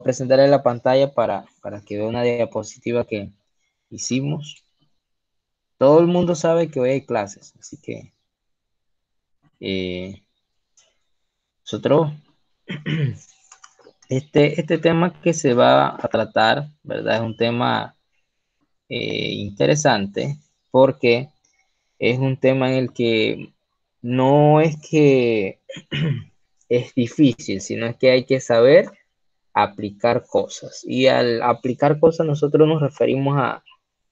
presentarle la pantalla para que vea una diapositiva que hicimos. Todo el mundo sabe que hoy hay clases, así que nosotros, este tema que se va a tratar, ¿verdad? Es un tema interesante porque es un tema en el que no es que es difícil, sino es que hay que saber aplicar cosas. Y al aplicar cosas nosotros nos referimos a,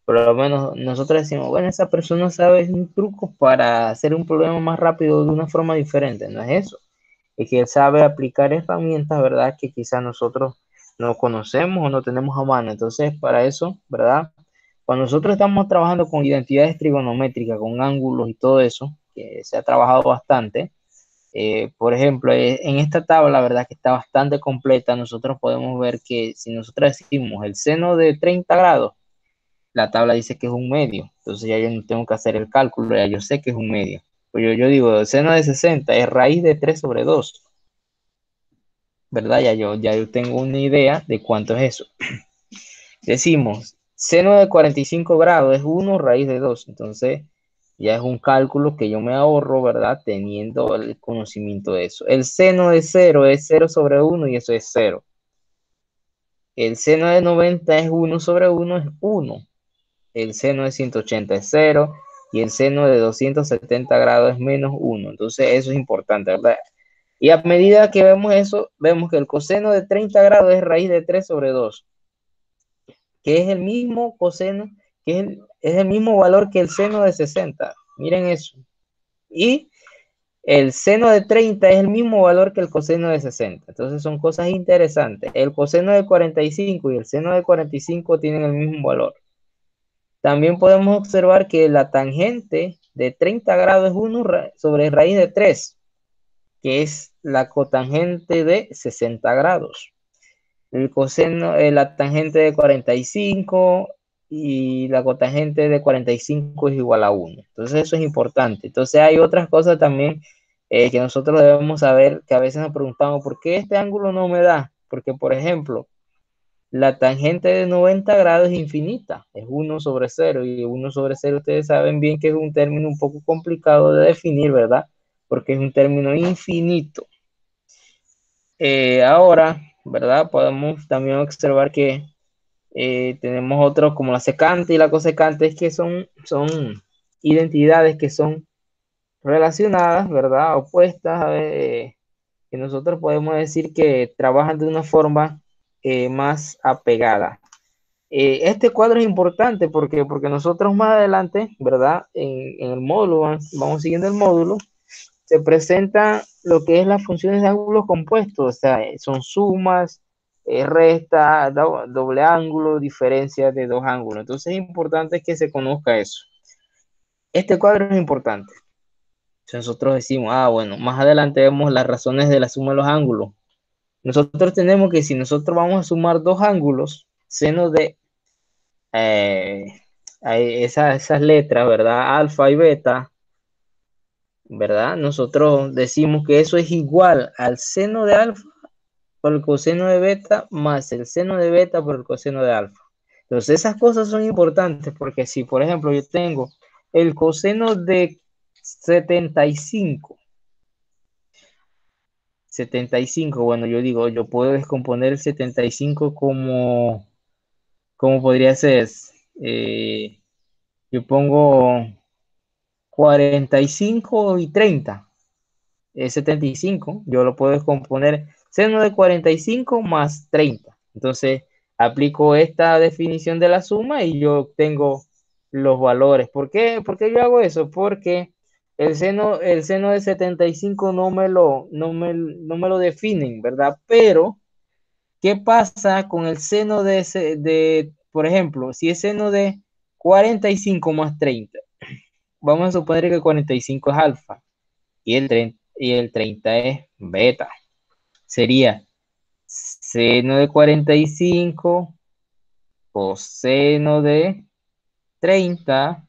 por lo menos nosotros decimos, bueno, esa persona sabe un truco para hacer un problema más rápido de una forma diferente. No es eso. Es que él sabe aplicar herramientas, ¿verdad? Que quizás nosotros no conocemos o no tenemos a mano. Entonces, para eso, ¿verdad? Cuando nosotros estamos trabajando con identidades trigonométricas, con ángulos y todo eso, que se ha trabajado bastante, por ejemplo, en esta tabla, ¿verdad? Que está bastante completa, nosotros podemos ver que si nosotros decimos el seno de 30 grados, la tabla dice que es un medio. Entonces ya yo no tengo que hacer el cálculo, ya yo sé que es un medio. Pues yo digo, el seno de 60 es raíz de 3 sobre 2, ¿verdad? Ya yo tengo una idea de cuánto es eso. Decimos, seno de 45 grados es 1 raíz de 2. Entonces, ya es un cálculo que yo me ahorro, ¿verdad? Teniendo el conocimiento de eso. El seno de 0 es 0 sobre 1 y eso es 0. El seno de 90 es 1 sobre 1 es 1. El seno de 180 es 0 y el seno de 270 grados es menos 1. Entonces, eso es importante, ¿verdad? Y a medida que vemos eso, vemos que el coseno de 30 grados es raíz de 3 sobre 2, que es el mismo coseno, que es el mismo valor que el seno de 60. Miren eso. Y el seno de 30 es el mismo valor que el coseno de 60. Entonces son cosas interesantes. El coseno de 45 y el seno de 45 tienen el mismo valor. También podemos observar que la tangente de 30 grados es 1 sobre raíz de 3, que es la cotangente de 60 grados. El coseno, la tangente de 45 y la cotangente de 45 es igual a 1. Entonces eso es importante. Entonces hay otras cosas también que nosotros debemos saber, que a veces nos preguntamos, ¿por qué este ángulo no me da? Porque, por ejemplo, la tangente de 90 grados es infinita, es 1 sobre 0, y 1 sobre 0 ustedes saben bien que es un término un poco complicado de definir, ¿verdad? Porque es un término infinito. Ahora, ¿verdad? Podemos también observar que tenemos otros como la secante y la cosecante, es que son identidades que son relacionadas, ¿verdad? Opuestas, que nosotros podemos decir que trabajan de una forma más apegada. Este cuadro es importante porque nosotros más adelante, ¿verdad? En el módulo, vamos siguiendo el módulo, se presenta lo que es las funciones de ángulos compuestos, o sea, son sumas, resta, doble ángulo, diferencia de dos ángulos. Entonces es importante que se conozca eso. Este cuadro es importante. Nosotros decimos, bueno, más adelante vemos las razones de la suma de los ángulos. Nosotros tenemos que si nosotros vamos a sumar dos ángulos, seno de esas letras, ¿verdad? Alfa y beta, ¿verdad? Nosotros decimos que eso es igual al seno de alfa por el coseno de beta más el seno de beta por el coseno de alfa. Entonces esas cosas son importantes porque si, por ejemplo, yo tengo el coseno de 75, bueno, yo digo, yo puedo descomponer el 75 como podría ser, eh, yo pongo 45 y 30, 75, yo lo puedo descomponer seno de 45 más 30. Entonces, aplico esta definición de la suma y yo obtengo los valores. ¿Por qué yo hago eso? Porque el seno de 75 no me lo definen, ¿verdad? Pero, ¿qué pasa con el seno por ejemplo, si es seno de 45 más 30? Vamos a suponer que 45 es alfa y el 30 es beta. Sería seno de 45 coseno de 30,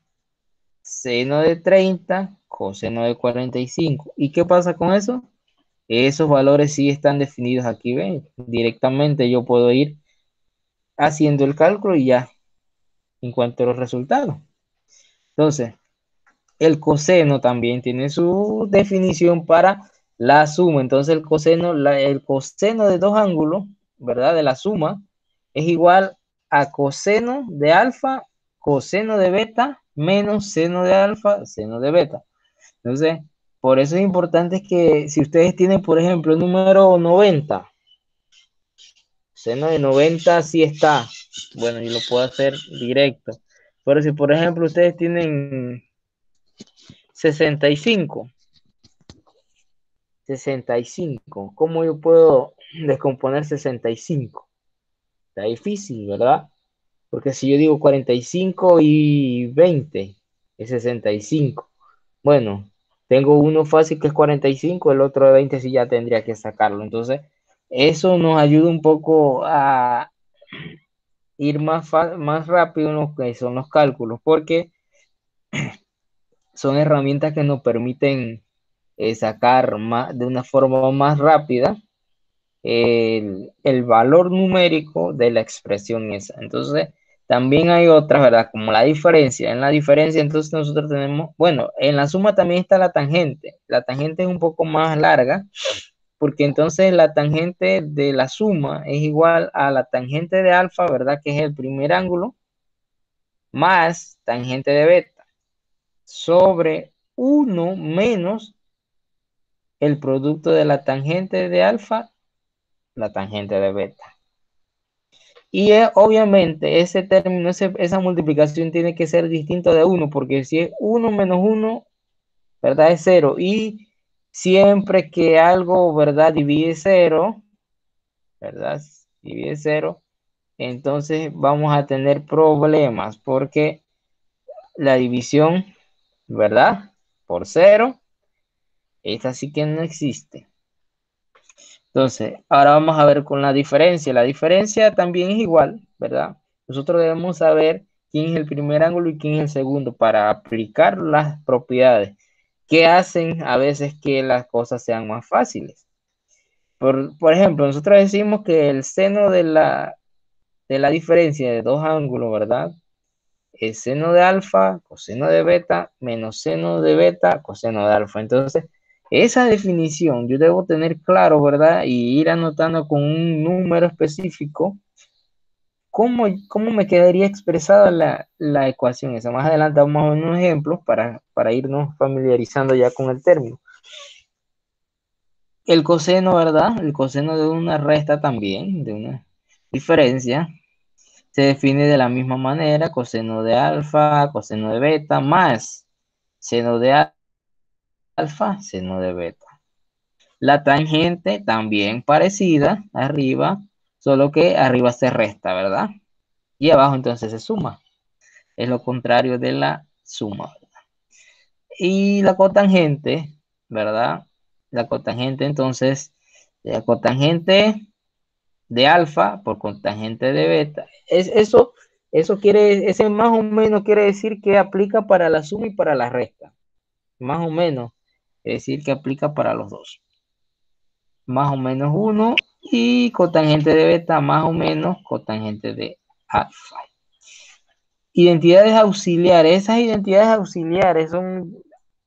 seno de 30 coseno de 45. ¿Y qué pasa con eso? Esos valores sí están definidos aquí, ven. Directamente yo puedo ir haciendo el cálculo y ya encuentro los resultados. Entonces, el coseno también tiene su definición para la suma. Entonces, el coseno de dos ángulos, ¿verdad? De la suma es igual a coseno de alfa, coseno de beta, menos seno de alfa, seno de beta. Entonces, por eso es importante que si ustedes tienen, por ejemplo, el número 90, seno de 90 sí está. Bueno, yo lo puedo hacer directo. Pero si, por ejemplo, ustedes tienen 65, 65, ¿cómo yo puedo descomponer 65? Está difícil, ¿verdad? Porque si yo digo 45 y 20, es 65. Bueno, tengo uno fácil que es 45, el otro de 20 sí ya tendría que sacarlo. Entonces, eso nos ayuda un poco a ir más rápido en lo que son los cálculos, porque son herramientas que nos permiten sacar de una forma más rápida el valor numérico de la expresión esa. Entonces, también hay otras, ¿verdad? Como la diferencia. En la diferencia, entonces nosotros tenemos, bueno, en la suma también está la tangente. La tangente es un poco más larga, porque entonces la tangente de la suma es igual a la tangente de alfa, ¿verdad? Que es el primer ángulo, más tangente de beta, sobre 1 menos el producto de la tangente de alfa, la tangente de beta. Y obviamente ese término, esa multiplicación tiene que ser distinto de 1, porque si es 1 menos 1, ¿verdad? Es 0. Y siempre que algo, ¿verdad? Divide 0, ¿verdad? Divide 0, entonces vamos a tener problemas, porque la división, ¿verdad? Por 0, esta sí que no existe. Entonces, ahora vamos a ver con la diferencia. La diferencia también es igual, ¿verdad? Nosotros debemos saber quién es el primer ángulo y quién es el segundo para aplicar las propiedades que hacen a veces que las cosas sean más fáciles. Por ejemplo, nosotros decimos que el seno de la diferencia de dos ángulos, ¿verdad? Es seno de alfa, coseno de beta, menos seno de beta, coseno de alfa. Entonces, esa definición yo debo tener claro, ¿verdad? Y ir anotando con un número específico cómo me quedaría expresada la ecuación esa. Más adelante vamos a ver unos ejemplos para irnos familiarizando ya con el término. El coseno, ¿verdad? El coseno de una resta también, de una diferencia, se define de la misma manera: coseno de alfa, coseno de beta, más seno de alfa, seno de beta. La tangente también parecida, arriba, solo que arriba se resta, ¿verdad? Y abajo entonces se suma. Es lo contrario de la suma. Y la cotangente, ¿verdad? La cotangente entonces, la cotangente de alfa por cotangente de beta. Ese más o menos quiere decir que aplica para la suma y para la resta. Más o menos, es decir, que aplica para los dos. Más o menos 1 y cotangente de beta más o menos cotangente de alfa. Identidades auxiliares. Esas identidades auxiliares son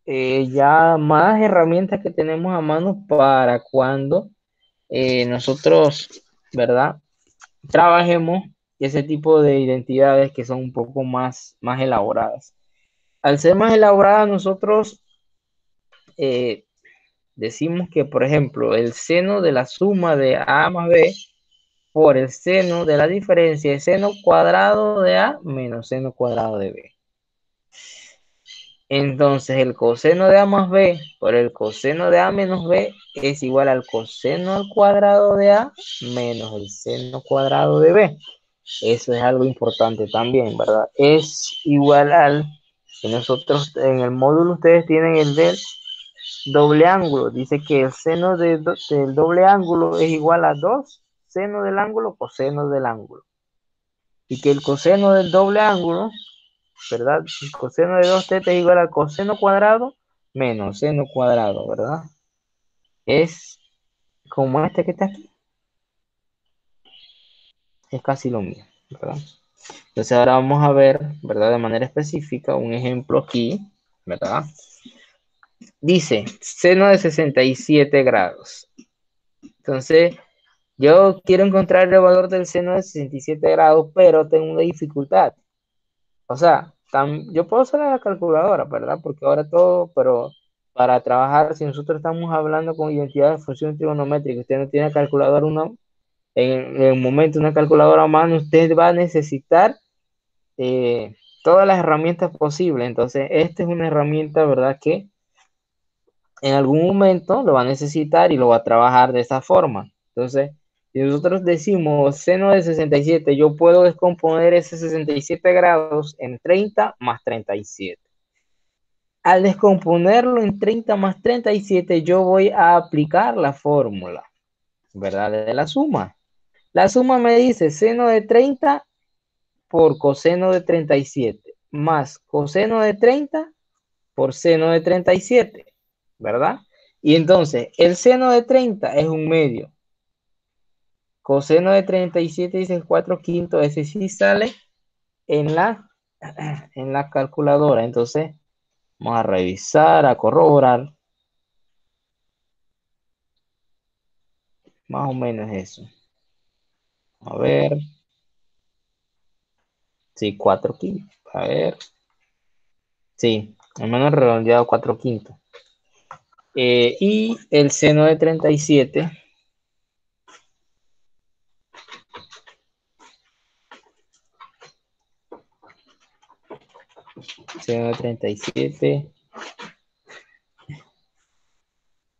ya más herramientas que tenemos a mano para cuando nosotros, ¿verdad? Trabajemos ese tipo de identidades que son un poco más elaboradas. Al ser más elaboradas, nosotros decimos que, por ejemplo, el seno de la suma de A más B por el seno de la diferencia es seno cuadrado de A menos seno cuadrado de B. Entonces, el coseno de A más B por el coseno de A menos B es igual al coseno al cuadrado de A menos el seno cuadrado de B. Eso es algo importante también, ¿verdad? Es igual al que nosotros en el módulo ustedes tienen el del doble ángulo. Dice que el seno del doble ángulo es igual a 2 seno del ángulo coseno del ángulo. Y que el coseno del doble ángulo, ¿verdad? El coseno de 2 tetas es igual al coseno cuadrado menos seno cuadrado, ¿verdad? Es como este que está aquí, es casi lo mismo, ¿verdad? Entonces ahora vamos a ver, ¿verdad? De manera específica, un ejemplo aquí, ¿verdad? Dice, seno de 67 grados. Entonces, yo quiero encontrar el valor del seno de 67 grados, pero tengo una dificultad. O sea, yo puedo usar la calculadora, ¿verdad? Porque ahora todo, pero para trabajar, si nosotros estamos hablando con identidad de función trigonométrica, usted no tiene calculadora, en el momento una calculadora a mano, usted va a necesitar todas las herramientas posibles. Entonces, esta es una herramienta, ¿verdad? Que en algún momento lo va a necesitar y lo va a trabajar de esa forma. Entonces, si nosotros decimos seno de 67, yo puedo descomponer ese 67 grados en 30 más 37. Al descomponerlo en 30 más 37, yo voy a aplicar la fórmula, ¿verdad? De la suma. La suma me dice seno de 30 por coseno de 37 más coseno de 30 por seno de 37, ¿verdad? Y entonces, el seno de 30 es un medio. Coseno de 37 dice 4 quintos, ese sí sale en en la calculadora. Entonces, vamos a revisar, a corroborar. Más o menos eso. A ver. Sí, 4 quintos. A ver. Sí, al menos redondeado 4 quintos. Y el seno de 37. Seno de 37.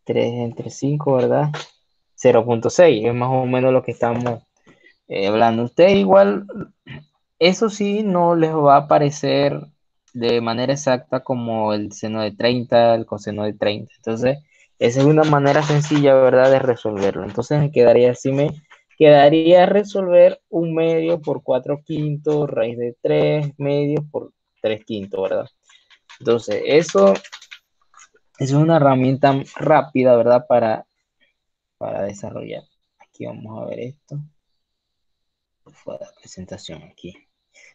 3 entre 5, ¿verdad? 0,6 es más o menos lo que estamos hablando. Usted igual, eso sí, no les va a aparecer de manera exacta como el seno de 30, el coseno de 30. Entonces, esa es una manera sencilla, ¿verdad?, de resolverlo. Entonces, me quedaría resolver un medio por 4 quintos, raíz de 3 medios por 3 quintos, ¿verdad? Entonces, eso es una herramienta rápida, ¿verdad?, para desarrollar. Aquí vamos a ver esto. Fue la presentación aquí.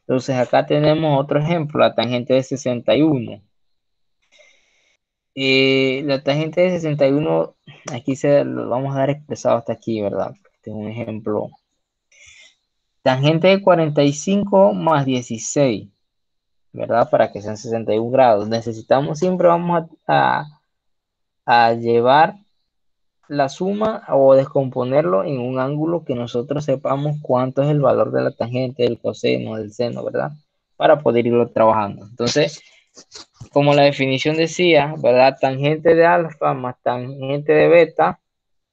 Entonces acá tenemos otro ejemplo, la tangente de 61. La tangente de 61, aquí se lo vamos a dar expresado hasta aquí, ¿verdad? Este es un ejemplo. Tangente de 45 más 16, ¿verdad? Para que sean 61 grados. Necesitamos, siempre vamos a llevar la suma o descomponerlo en un ángulo que nosotros sepamos cuánto es el valor de la tangente, del coseno, del seno, ¿verdad? Para poder irlo trabajando. Entonces, como la definición decía, ¿verdad? Tangente de alfa más tangente de beta,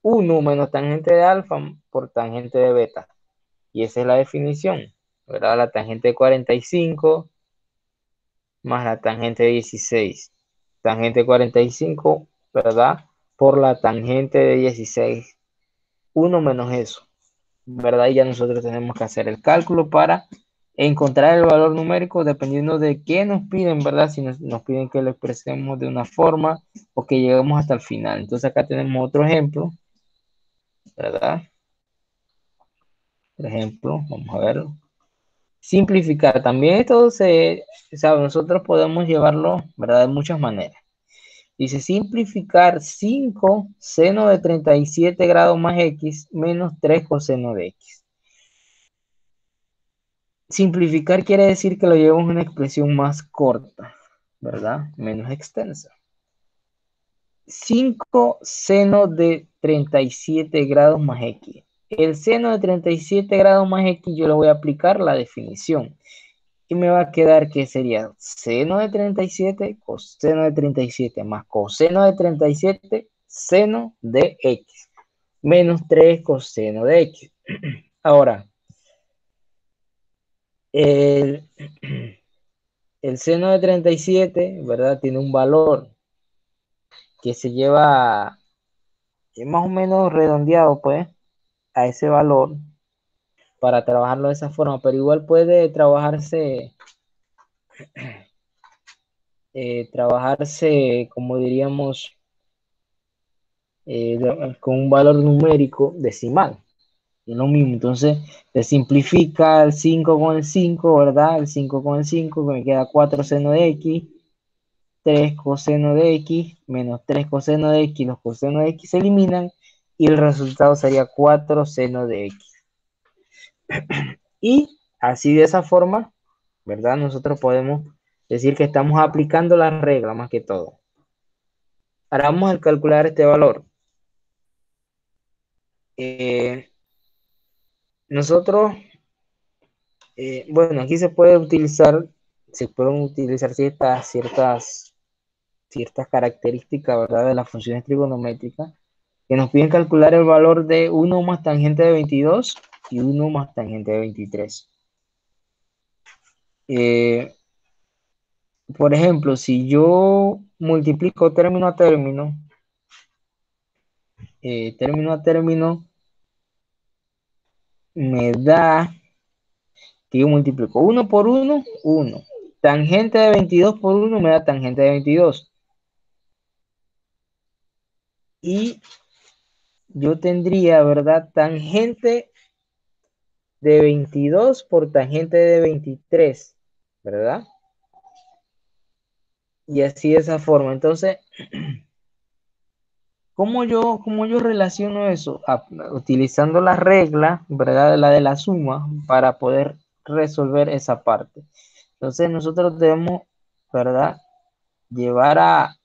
1 menos tangente de alfa por tangente de beta. Y esa es la definición, ¿verdad? La tangente de 45 más la tangente de 16. Tangente de 45, ¿verdad? Por la tangente de 16. 1 menos eso, ¿verdad? Y ya nosotros tenemos que hacer el cálculo para encontrar el valor numérico dependiendo de qué nos piden, ¿verdad? Si nos piden que lo expresemos de una forma o que lleguemos hasta el final. Entonces acá tenemos otro ejemplo, ¿verdad? Por ejemplo, vamos a verlo. Simplificar. También esto sabe, nosotros podemos llevarlo, ¿verdad? De muchas maneras. Dice simplificar 5 seno de 37 grados más x menos 3 coseno de x. Simplificar quiere decir que lo llevamos a una expresión más corta, ¿verdad? Menos extensa. 5 seno de 37 grados más x. El seno de 37 grados más x yo le voy a aplicar la definición. Y me va a quedar que sería seno de 37, coseno de 37 más coseno de 37, seno de x. Menos 3 coseno de x. Ahora, el... El seno de 37, ¿verdad? Tiene un valor que se lleva más o menos redondeado, pues, a ese valor para trabajarlo de esa forma, pero igual puede trabajarse, como diríamos, con un valor numérico decimal. Es lo mismo, entonces se simplifica el 5 con el 5, ¿verdad? El 5 con el 5, me queda 4 seno de x, 3 coseno de x, menos 3 coseno de x, los cosenos de x se eliminan y el resultado sería 4 seno de x. Y así de esa forma, ¿verdad? Nosotros podemos decir que estamos aplicando la regla más que todo. Ahora vamos a calcular este valor. Nosotros, bueno, aquí se pueden utilizar ciertas características, ¿verdad? De las funciones trigonométricas que nos piden calcular el valor de 1 más tangente de 22 y 1 más tangente de 23. Por ejemplo, si yo multiplico término a término, me da que yo multiplico 1 por 1, 1. Tangente de 22 por 1 me da tangente de 22. Y yo tendría, ¿verdad? Tangente de 22 por tangente de 23, ¿verdad? Y así de esa forma. Entonces, ¿cómo yo relaciono eso? Utilizando la regla, ¿verdad? La de la suma para poder resolver esa parte. Entonces, nosotros debemos, ¿verdad? Llevar